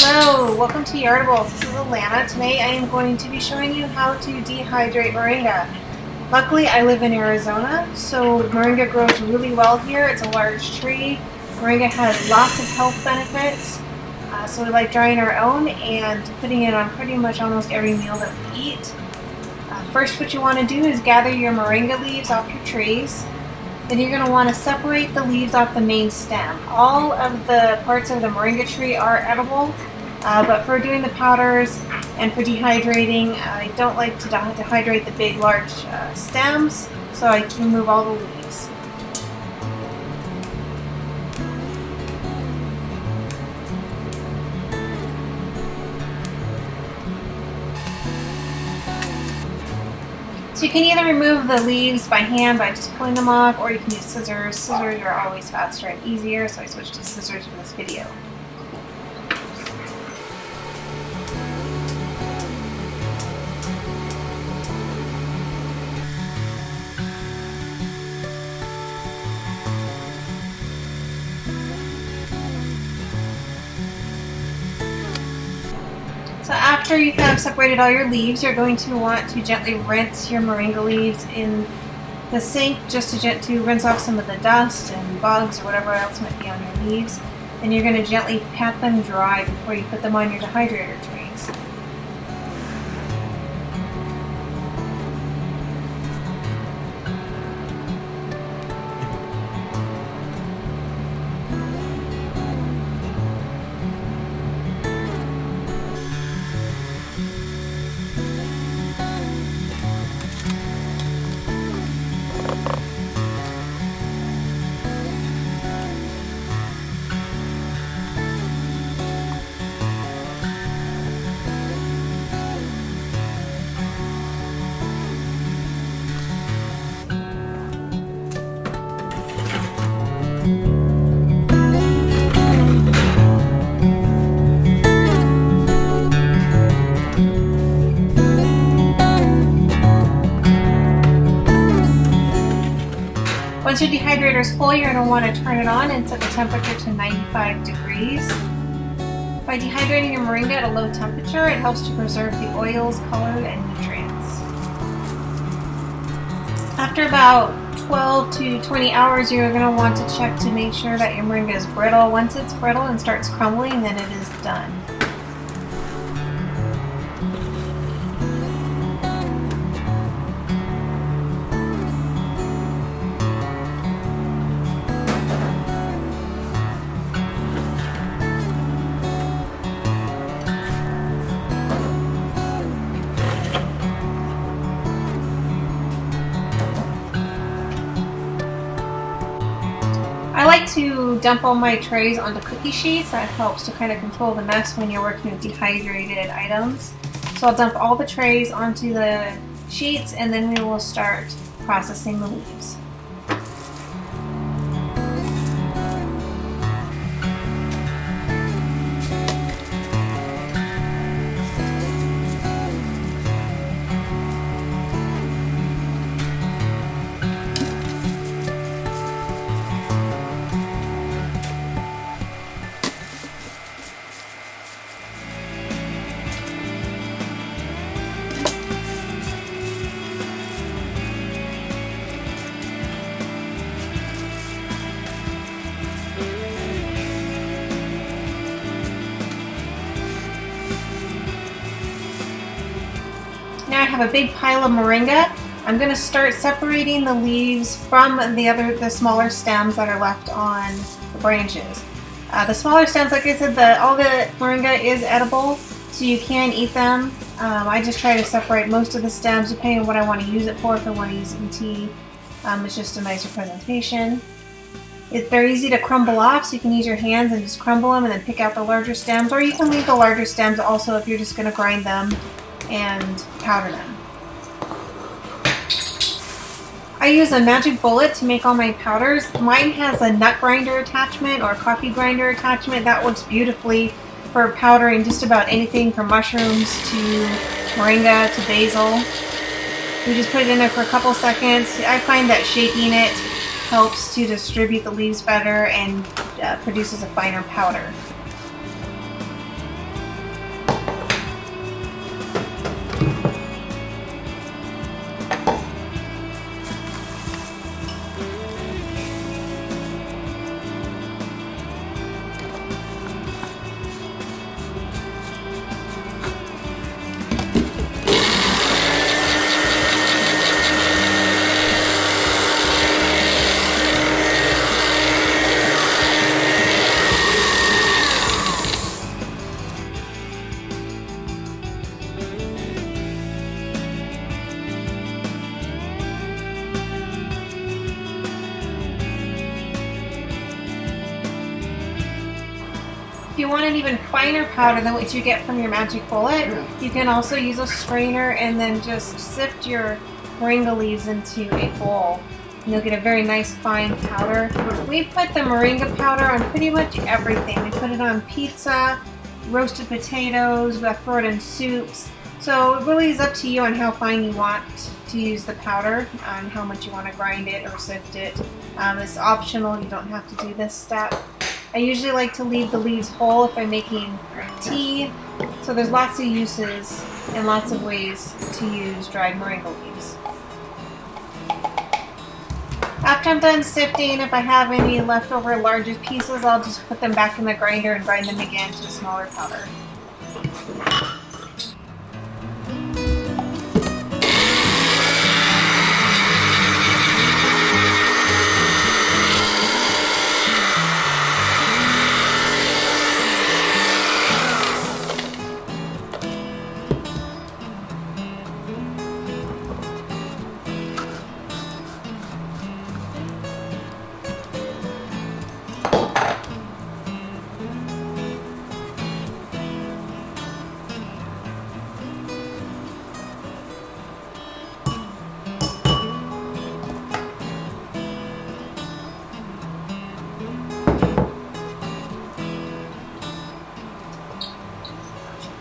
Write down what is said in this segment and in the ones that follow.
Hello, welcome to Yardables. This is Alana. Today I am going to be showing you how to dehydrate moringa. Luckily I live in Arizona, so moringa grows really well here. It's a large tree. Moringa has lots of health benefits, so we like drying our own and putting it on pretty much almost every meal that we eat. First, what you want to do is gather your moringa leaves off your trees. Then you're going to want to separate the leaves off the main stem. All of the parts of the moringa tree are edible, but for doing the powders and for dehydrating, I don't like to dehydrate the big, large stems, so I remove all the leaves. So you can either remove the leaves by hand by just pulling them off, or you can use scissors. Scissors are always faster and easier, so I switched to scissors for this video. So after you have separated all your leaves, you're going to want to gently rinse your moringa leaves in the sink just to rinse off some of the dust and bugs or whatever else might be on your leaves. And you're going to gently pat them dry before you put them on your dehydrator trays. Once your dehydrator is full, you're going to want to turn it on and set the temperature to 95 degrees. By dehydrating your moringa at a low temperature, it helps to preserve the oils, color, and nutrients. After about 12 to 20 hours, you're going to want to check to make sure that your moringa is brittle. Once it's brittle and starts crumbling, then it is done. I like to dump all my trays onto cookie sheets. That helps to kind of control the mess when you're working with dehydrated items. So I'll dump all the trays onto the sheets and then we will start processing the leaves. Now I have a big pile of moringa. I'm going to start separating the leaves from the smaller stems that are left on the branches. The smaller stems, like I said, all the moringa is edible, so you can eat them. I just try to separate most of the stems depending on what I want to use it for. If I want to use it in tea, it's just a nicer presentation. They're easy to crumble off, so you can use your hands and just crumble them and then pick out the larger stems, or you can leave the larger stems also if you're just going to grind them and powder them. I use a magic bullet to make all my powders. Mine has a nut grinder attachment or a coffee grinder attachment. That works beautifully for powdering just about anything from mushrooms to moringa to basil. We just put it in there for a couple seconds. I find that shaking it helps to distribute the leaves better and produces a finer powder. If you want an even finer powder than what you get from your magic bullet, you can also use a strainer and then just sift your moringa leaves into a bowl. And you'll get a very nice fine powder. We put the moringa powder on pretty much everything. We put it on pizza, roasted potatoes, we throw it in soups. So it really is up to you on how fine you want to use the powder, on how much you want to grind it or sift it. It's optional, you don't have to do this step. I usually like to leave the leaves whole if I'm making tea. So there's lots of uses and lots of ways to use dried moringa leaves. After I'm done sifting, if I have any leftover larger pieces, I'll just put them back in the grinder and grind them again to a smaller powder.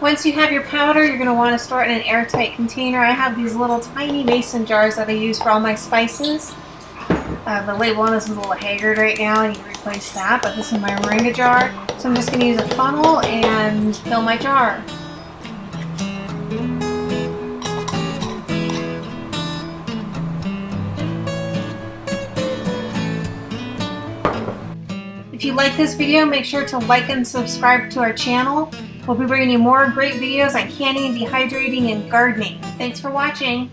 Once you have your powder, you're going to want to store it in an airtight container. I have these little tiny mason jars that I use for all my spices. The label on this is a little haggard right now. I need to replace that, but this is my moringa jar. So I'm just going to use a funnel and fill my jar. If you like this video, make sure to like and subscribe to our channel. We'll be bringing you more great videos on canning, dehydrating, and gardening. Thanks for watching.